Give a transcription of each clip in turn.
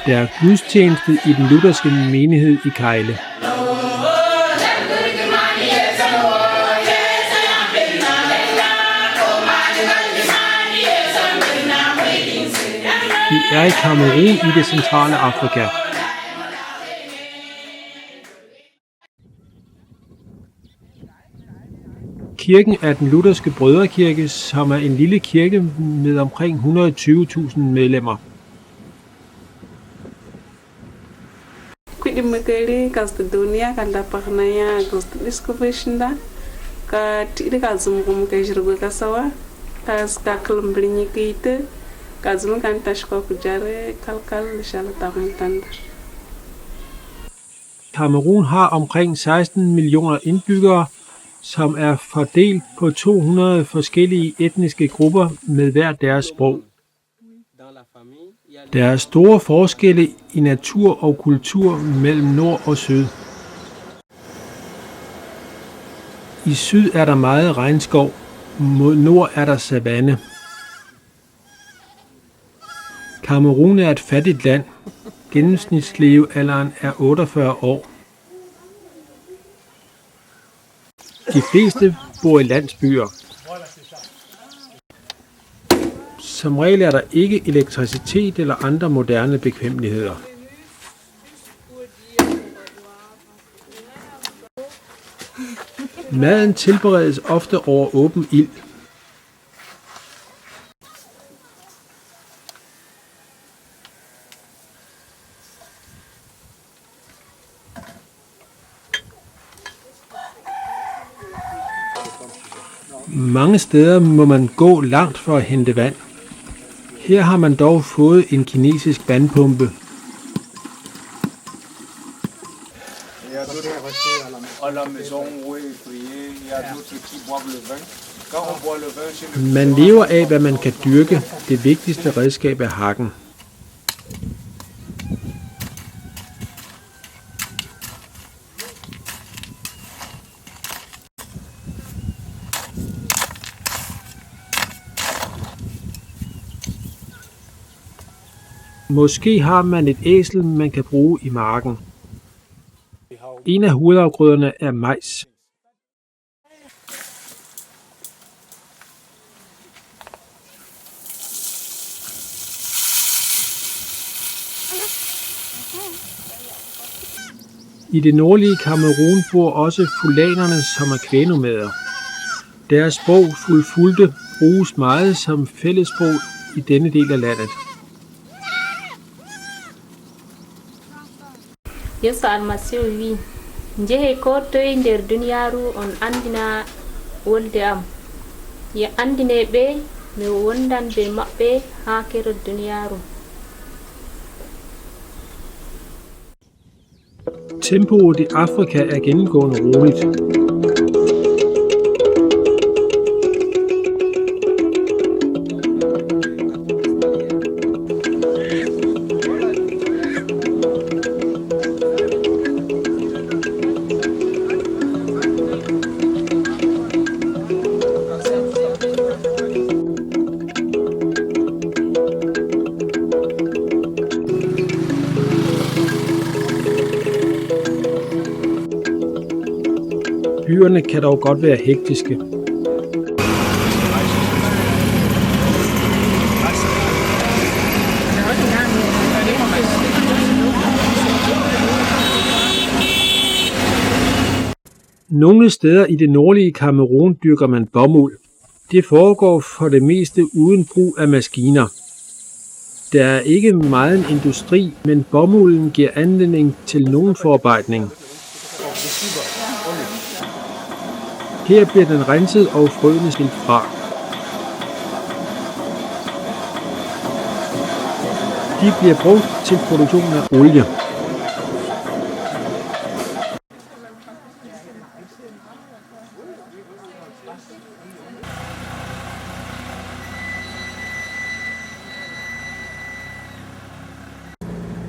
Der er gudstjeneste i den lutherske menighed i Kejle. Vi er i Kamerun i det centrale Afrika. Kirken er den lutherske brødrekirke, som er en lille kirke med omkring 120.000 medlemmer. Kudimekeli kastudunia kanda paknaya gustdiskoveshinda ka tidi kazumgum kajirgo kasawa ka kalumblinyikite kazum kan tashko kujare kalkal shaltamtanda. Kamerun har omkring 16 millioner indbyggere, som er fordelt på 200 forskellige etniske grupper med hver deres sprog. Der er store forskelle i natur og kultur mellem nord og syd. I syd er der meget regnskov, mod nord er der savanne. Kamerun er et fattigt land. Gennemsnitslevealderen er 48 år. De fleste bor i landsbyer. Som regel er der ikke elektricitet eller andre moderne bekvemmeligheder. Maden tilberedes ofte over åben ild. Mange steder må man gå langt for at hente vand. Her har man dog fået en kinesisk vandpumpe. Man lever af, hvad man kan dyrke. Det vigtigste redskab er hakken. Måske har man et æsel, man kan bruge i marken. En af hovedafgrøderne er majs. I det nordlige Kamerun bor også fulanerne, som er kvægnomader. Deres sprog fulfulde bruges meget som fællessprog i denne del af landet. Yesu almasihu wi njehe ko toye nder duniyaru on andina wolde am ye andine ɓe mi wondan be maɓɓe ha kero duniyaru. Tempoet i Afrika er gennemgående roligt. Byerne kan dog godt være hektiske. Nogle steder i det nordlige Kamerun dyrker man bomuld. Det foregår for det meste uden brug af maskiner. Der er ikke meget industri, men bomulden giver anledning til nogen forarbejdning. Her bliver den renset og frøene skilt fra. De bliver brugt til produktion af olie.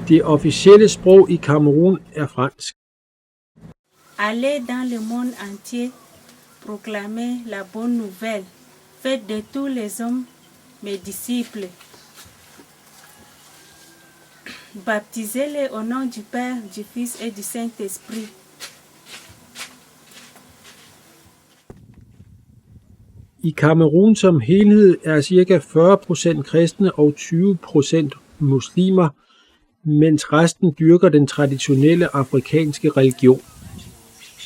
Det officielle sprog i Kamerun er fransk. Allez dans le monde entier proclamer la bonne nouvelle. Faites de tous les hommes mes disciples. Baptisez-les au nom du Père, du Fils et du Saint-Esprit. I Kamerun som helhed er ca. 40% kristne og 20% muslimer, mens resten dyrker den traditionelle afrikanske religion.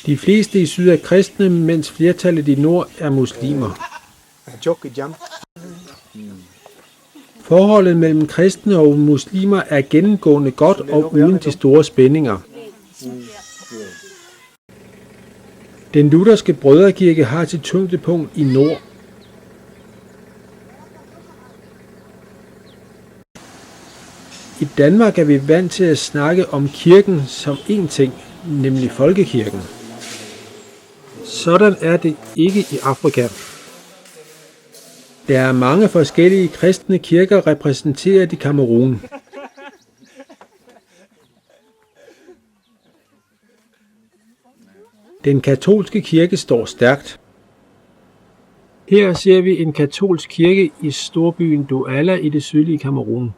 De fleste i syd er kristne, mens flertallet i nord er muslimer. Forholdet mellem kristne og muslimer er gennemgående godt og uden de store spændinger. Den lutherske brødrekirke har sit tyngdepunkt i nord. I Danmark er vi vant til at snakke om kirken som én ting, nemlig folkekirken. Sådan er det ikke i Afrika. Der er mange forskellige kristne kirker repræsenteret i Kamerun. Den katolske kirke står stærkt. Her ser vi en katolsk kirke i storbyen Douala i det sydlige Kamerun.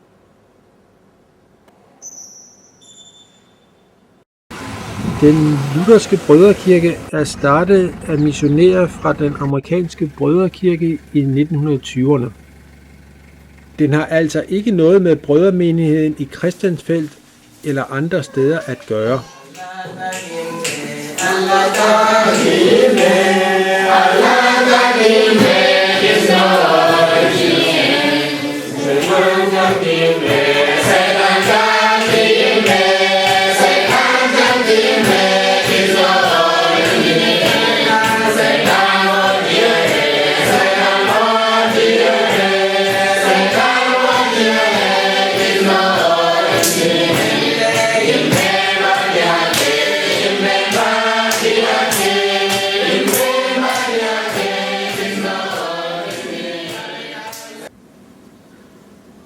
Den lutherske brødrekirke er startet af missionærer fra den amerikanske brødrekirke i 1920'erne. Den har altså ikke noget med brødremenigheden i Christiansfeld eller andre steder at gøre.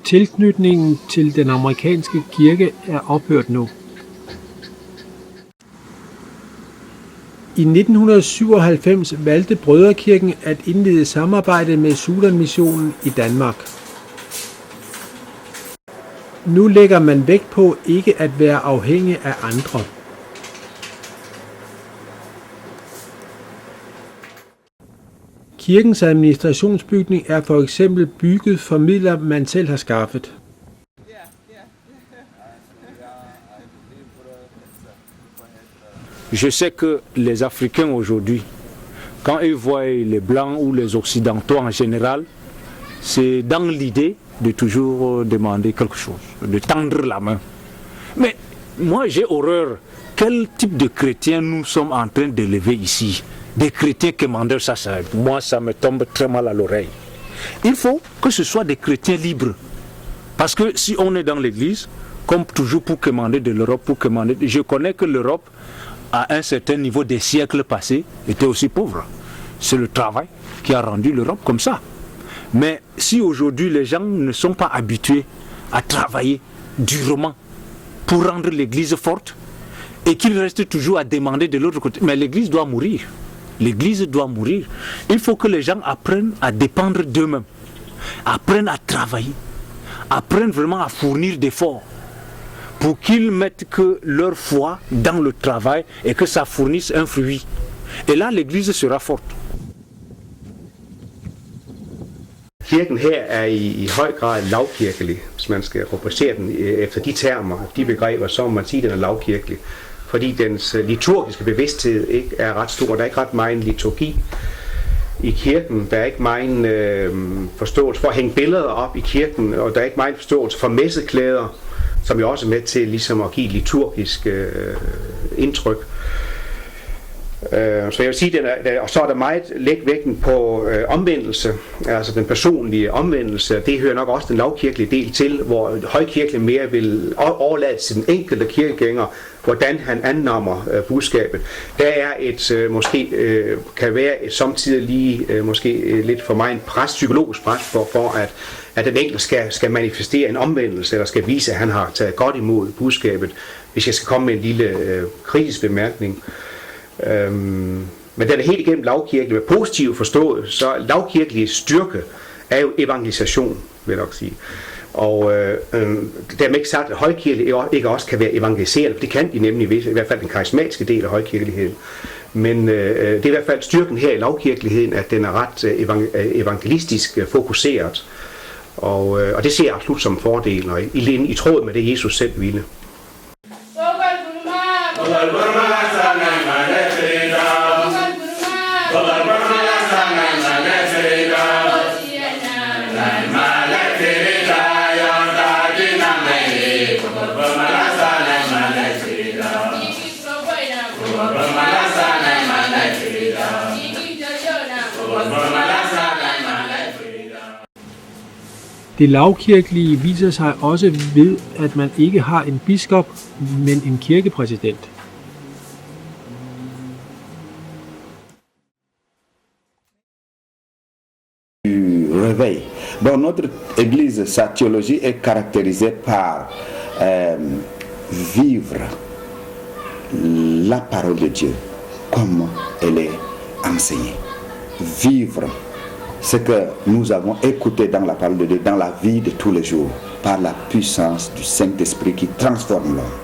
Tilknytningen til den amerikanske kirke er ophørt nu. I 1997 valgte Brødrekirken at indlede samarbejde med Sudan-missionen i Danmark. Nu lægger man vægt på ikke at være afhængig af andre. Kirkens administrationsbygning er for eksempel bygget for midler, man selv har skaffet. Je sais que les Africains aujourd'hui, quand ils voient les Blancs ou les Occidentaux en général, c'est dans l'idée de toujours demander quelque chose, de tendre la main. Mais moi j'ai horreur. Quel type de chrétiens nous sommes en train d'élever ici? Des chrétiens commandeurs, moi ça me tombe très mal à l'oreille. Il faut que ce soit des chrétiens libres. Parce que si on est dans l'église, comme toujours pour commander de l'Europe, je connais que l'Europe, à un certain niveau des siècles passés, était aussi pauvre. C'est le travail qui a rendu l'Europe comme ça. Mais si aujourd'hui les gens ne sont pas habitués à travailler durement pour rendre l'église forte, et qu'ils restent toujours à demander de l'autre côté, mais l'église doit mourir. L'église doit mourir. Il faut que les gens apprennent à dépendre d'eux-mêmes, apprennent à travailler, apprennent vraiment à fournir d'efforts pour qu'ils mettent que leur foi dans le travail et que ça fournisse un fruit. Et là, l'église sera forte. Kirken her er i høj grad lavkirkelig, hvis man skal rubricere den efter de termer, de begreber, så må man sige, at den er lavkirkelig. Fordi dens liturgiske bevidsthed ikke er ret stor. Der er ikke ret meget liturgi i kirken. Der er ikke meget forståelse for at hænge billeder op i kirken, og der er ikke meget forståelse for messeklæder, som jo også er med til ligesom at give liturgisk indtryk. Så jeg vil sige, og så er der meget lægt vægten på omvendelse, altså den personlige omvendelse. Det hører nok også den lavkirkelige del til, hvor højkirkelige mere vil overlade til den enkelte kirkegænger, hvordan han annommer budskabet. Der er et kan være et samtidig lige måske lidt for meget pres, psykologisk pres for at den enkelte skal manifestere en omvendelse, eller skal vise, at han har taget godt imod budskabet. Hvis jeg skal komme med en lille kritisk bemærkning. Men den er helt igennem lavkirkelig med positiv forståelse, så lavkirkelig styrke er jo evangelisation, vil jeg nok sige. Og dermed ikke sagt, at højkirke ikke også kan være evangeliserende, for det kan de nemlig, i hvert fald den karismatiske del af højkirkeligheden. Men det er i hvert fald styrken her i lavkirkeligheden, at den er ret evangelistisk fokuseret. Og det ser jeg absolut som fordel, og i tråd med det, Jesus selv ville. Det lavkirkelige viser sig også ved, at man ikke har en biskop, men en kirkepræsident. Réveil. Dans notre Église, sa théologie est caractérisée par vivre la parole de Dieu comme elle est enseignée. Vivre ce que nous avons écouté dans la parole de Dieu, dans la vie de tous les jours, par la puissance du Saint-Esprit qui transforme l'homme,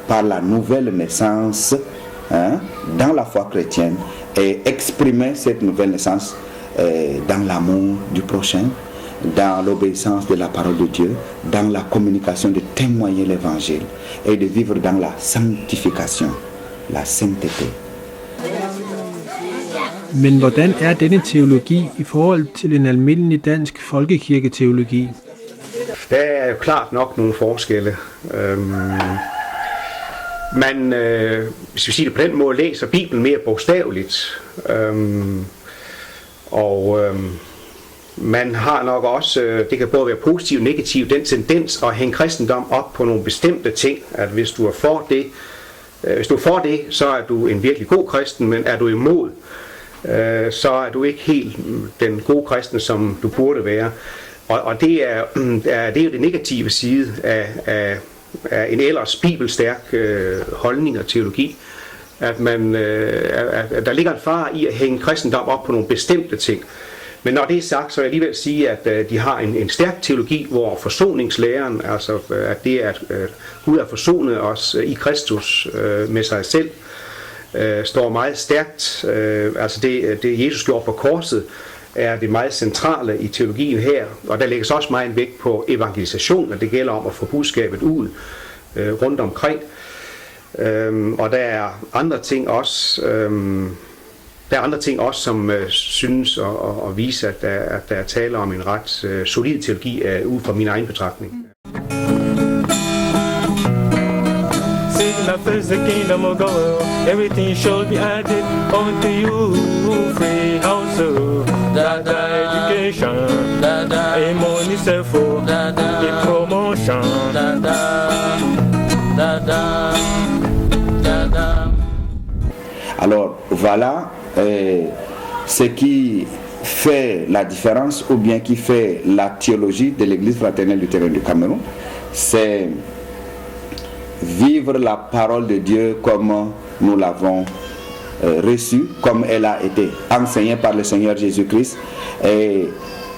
par la nouvelle naissance dans la foi chrétienne, et exprimer cette nouvelle naissance dans l'amour du prochain, dans l'obéissance de la parole de Dieu, dans la communication, de témoigner l'évangile et de vivre dans la sanctification, la sainteté. Men hvordan er denne teologi i forhold til en almindelig dansk folkekirketeologi? Der er jo klart nok nogle forskelle. Man, hvis vi siger det på den måde, læser Bibelen mere bogstaveligt. Man har nok også, det kan både være positivt og negativt, den tendens at hænge kristendom op på nogle bestemte ting. At hvis du er for det, så er du en virkelig god kristen, men er du imod, så er du ikke helt den gode kristen, som du burde være. Og det er jo det negative side af en ellers bibelstærk holdning og teologi. At der ligger en fare i at hænge kristendom op på nogle bestemte ting. Men når det er sagt, så vil jeg alligevel sige, at de har en stærk teologi, hvor forsoningslæren, altså at det at Gud har forsonet os i Kristus med sig selv, står meget stærkt. Altså det Jesus gjorde på korset, er det meget centrale i teologien her, og der lægges også meget vægt på evangelisation, og det gælder om at få budskabet ud rundt omkring. Og der er andre ting også, som synes at vise, at der er tale om en ret solid teologi ud fra min egen betragtning. First the kingdom of God, everything shall be added unto you. Free house, education, a money for a promotion. Alors voilà ce qui fait la différence, ou bien qui fait la théologie de l'Église fraternelle luthérienne du Cameroun, c'est vivre la parole de Dieu comme nous l'avons reçue, comme elle a été enseignée par le Seigneur Jésus-Christ, et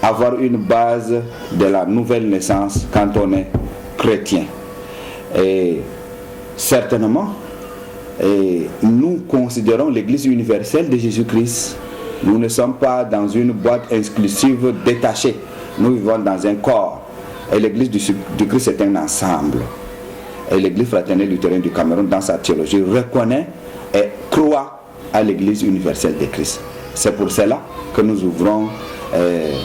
avoir une base de la nouvelle naissance quand on est chrétien. Et certainement, nous considérons l'Église universelle de Jésus-Christ. Nous ne sommes pas dans une boîte exclusive détachée. Nous vivons dans un corps. Et l'Église du Christ est un ensemble. Et l'Église fraternelle luthérienne du Cameroun, dans sa théologie, reconnaît et croit à l'Église universelle de Christ. C'est pour cela que nous ouvrons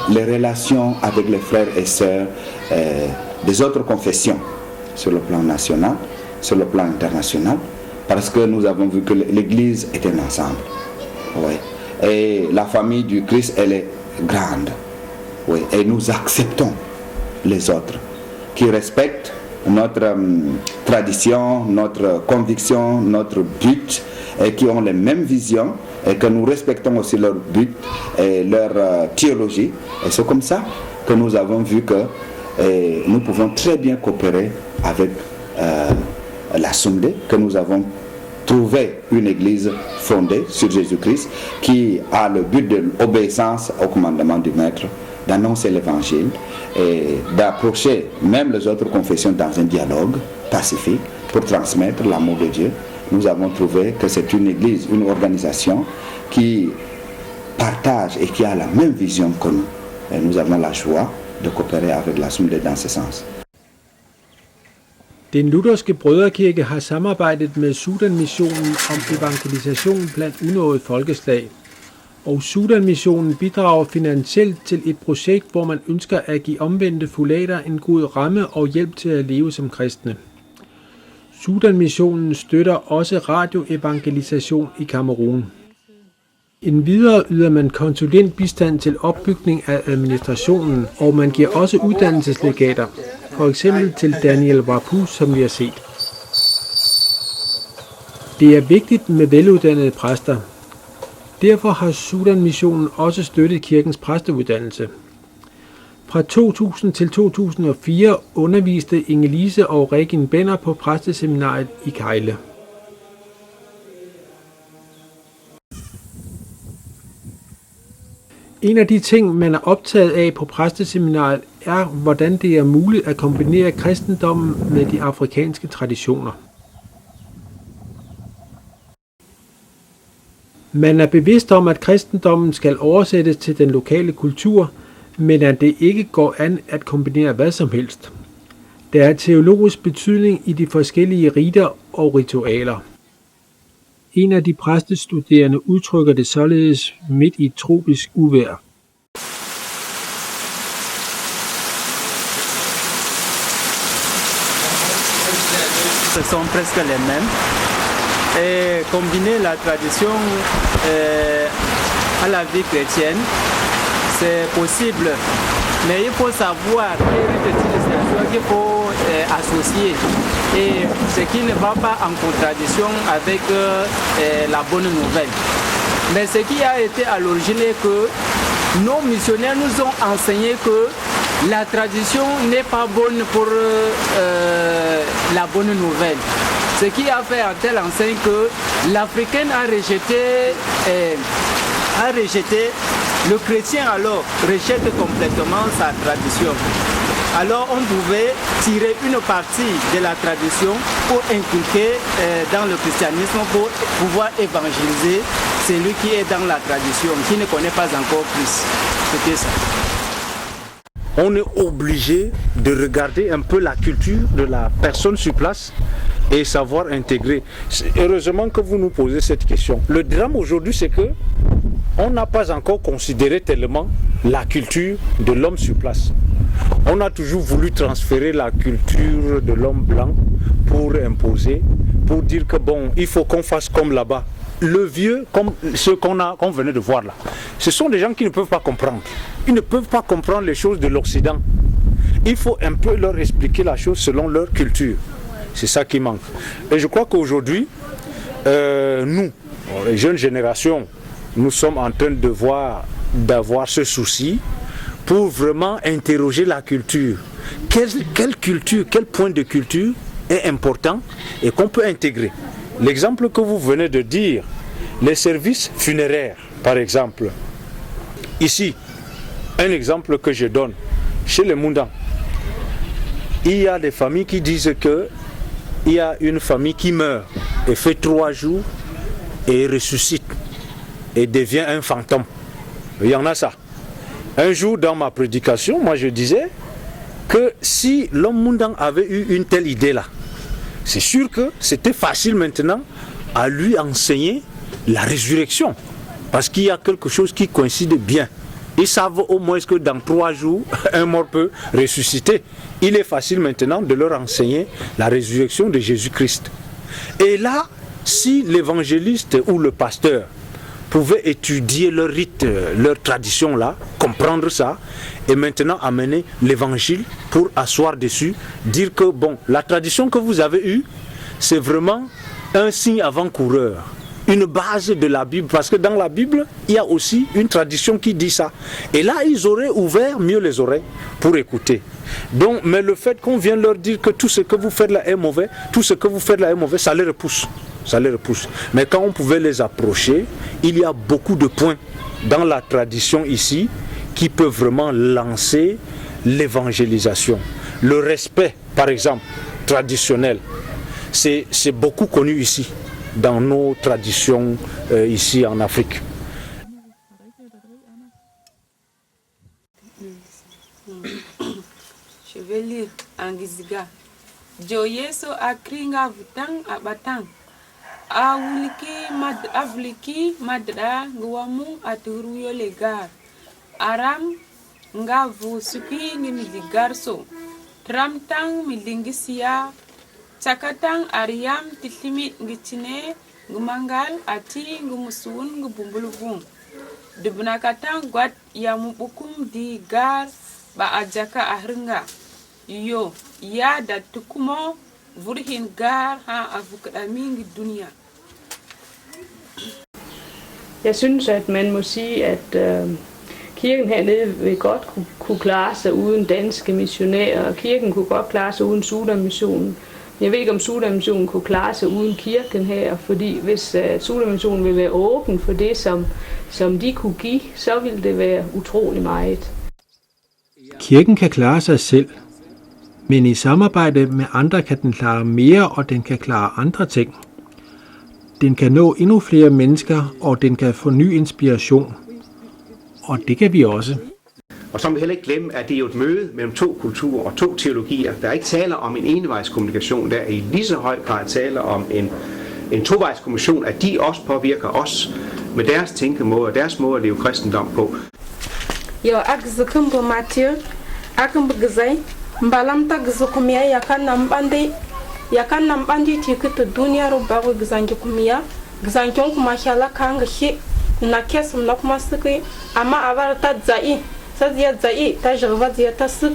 les relations avec les frères et sœurs des autres confessions, sur le plan national, sur le plan international, parce que nous avons vu que l'Église est un ensemble. Oui. Et la famille du Christ, elle est grande. Oui. Et nous acceptons les autres qui respectent notre tradition, notre conviction, notre but, et qui ont les mêmes visions, et que nous respectons aussi leur but et leur théologie. Et c'est comme ça que nous avons vu que nous pouvons très bien coopérer avec la SUMDE, que nous avons trouver une église fondée sur Jésus-Christ qui a le but de l'obéissance au commandement du Maître, d'annoncer l'évangile et d'approcher même les autres confessions dans un dialogue pacifique pour transmettre l'amour de Dieu. Nous avons trouvé que c'est une église, une organisation qui partage et qui a la même vision que nous. Et nous avons la joie de coopérer avec l'Assemblée dans ce sens. Den lutherske brødrekirke har samarbejdet med Sudan-missionen om evangelisation blandt unåede folkeslag. Og Sudan-missionen bidrager finansielt til et projekt, hvor man ønsker at give omvendte fulater en god ramme og hjælp til at leve som kristne. Sudan-missionen støtter også radioevangelisation i Kamerun. Endvidere yder man konsulentbistand til opbygning af administrationen, og man giver også uddannelseslegater, for eksempel til Daniel Wapu, som vi har set. Det er vigtigt med veluddannede præster. Derfor har Sudan-missionen også støttet kirkens præsteuddannelse. Fra 2000 til 2004 underviste Inge-Lise og Regin Benner på præsteseminariet i Kejle. En af de ting, man er optaget af på præsteseminariet, er, hvordan det er muligt at kombinere kristendommen med de afrikanske traditioner. Man er bevidst om, at kristendommen skal oversættes til den lokale kultur, men at det ikke går an at kombinere hvad som helst. Der er teologisk betydning i de forskellige riter og ritualer. En af de præstestuderende udtrykker det således midt i et tropisk uvejr. Ce sont presque les mêmes. Et combiner la tradition à la vie chrétienne, c'est possible. Mais il faut savoir quelle utilisation qu'il faut associer et ce qui ne va pas en contradiction avec la bonne nouvelle. Mais ce qui a été à l'origine est que nos missionnaires nous ont enseigné que la tradition n'est pas bonne pour la bonne nouvelle. Ce qui a fait en telle enseigne que l'Africain a rejeté, le chrétien alors rejette complètement sa tradition. Alors on pouvait tirer une partie de la tradition pour inculquer dans le christianisme pour pouvoir évangéliser celui qui est dans la tradition, qui ne connaît pas encore Christ. C'était ça. On est obligé de regarder un peu la culture de la personne sur place et savoir intégrer. Heureusement que vous nous posez cette question. Le drame aujourd'hui, c'est que on n'a pas encore considéré tellement la culture de l'homme sur place. On a toujours voulu transférer la culture de l'homme blanc pour imposer, pour dire que bon, il faut qu'on fasse comme là-bas. Le vieux, comme ceux qu'on venait de voir là, ce sont des gens qui ne peuvent pas comprendre. Ils ne peuvent pas comprendre les choses de l'Occident. Il faut un peu leur expliquer la chose selon leur culture. C'est ça qui manque. Et je crois qu'aujourd'hui, nous, les jeunes générations, nous sommes en train d'avoir ce souci pour vraiment interroger la culture. Quelle culture, quel point de culture est important et qu'on peut intégrer. L'exemple que vous venez de dire, les services funéraires, par exemple. Ici, un exemple que je donne, chez les Moundans, il y a des familles qui disent que il y a une famille qui meurt et fait 3 jours et ressuscite et devient un fantôme. Il y en a ça. Un jour dans ma prédication, moi je disais que si l'homme Moundan avait eu une telle idée là, c'est sûr que c'était facile maintenant à lui enseigner la résurrection. Parce qu'il y a quelque chose qui coïncide bien. Ils savent au moins que dans 3 jours, un mort peut ressusciter. Il est facile maintenant de leur enseigner la résurrection de Jésus-Christ. Et là, si l'évangéliste ou le pasteur pouvait étudier leur rite, leur tradition là, comprendre ça, et maintenant amener l'évangile pour asseoir dessus, dire que bon, la tradition que vous avez eue, c'est vraiment un signe avant-coureur, une base de la Bible, parce que dans la Bible, il y a aussi une tradition qui dit ça. Et là, ils auraient ouvert mieux les oreilles pour écouter. Donc, mais le fait qu'on vienne leur dire que tout ce que vous faites là est mauvais, tout ce que vous faites là est mauvais, ça les repousse. ça les repousse. Mais quand on pouvait les approcher, il y a beaucoup de points dans la tradition ici qui peuvent vraiment lancer l'évangélisation. Le respect, par exemple, traditionnel, c'est beaucoup connu ici, dans nos traditions ici en Afrique. Je vais lire en Giziga. Jo Yeso akringa vutang abatang. Avliki madra nguamu aturuyo legar. Aram ngavu suki ngimidigarso. Tramtang midingisia. Cakatang ariam tilimit ngicine ngumangal ati ngumusun ngubumbuluvung. Dubnakatang guat yamubukum di gar ba ajaka ahringa. Yo ya da tukumo vurhin gar ha avukadamingi dunia. Jeg synes, at man må sige, at kirken hernede vil godt kunne klare sig uden danske missionærer, og kirken kunne godt klare sig uden Sudan-missionen. Jeg ved ikke, om Sudan-missionen kunne klare sig uden kirken her, fordi hvis Sudan-missionen vil være åben for det, som de kunne give, så ville det være utrolig meget. Kirken kan klare sig selv, men i samarbejde med andre kan den klare mere, og den kan klare andre ting. Den kan nå endnu flere mennesker, og den kan få ny inspiration. Og det kan vi også. Og så må vi heller ikke glemme, at det er jo et møde mellem to kulturer og to teologier. Der er ikke tale om en enevejskommunikation, der er i lige så høj grad tale om en tovejskommunikation, at de også påvirker os med deres tænkemåde og deres måde at leve kristendom på. Jo, akzukumbu Mathieu, akumbu gzai, mbalamta gzukumia yakan nambandi tikutu dunia rubago gzangi kumia, gzangion kumashala kanga hi, na kesum na kumasuki, ama avarta zai. Sazia zai ta jirva zia ta suk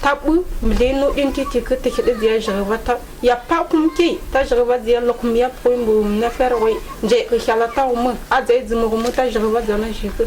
tabu mdeno dinti tiku te hide zia jirva ta ya pa kumki ta jirva zia lokum ya poimbu na ferwe je ko khala ta um a zai zimu ta jirva zia na jiku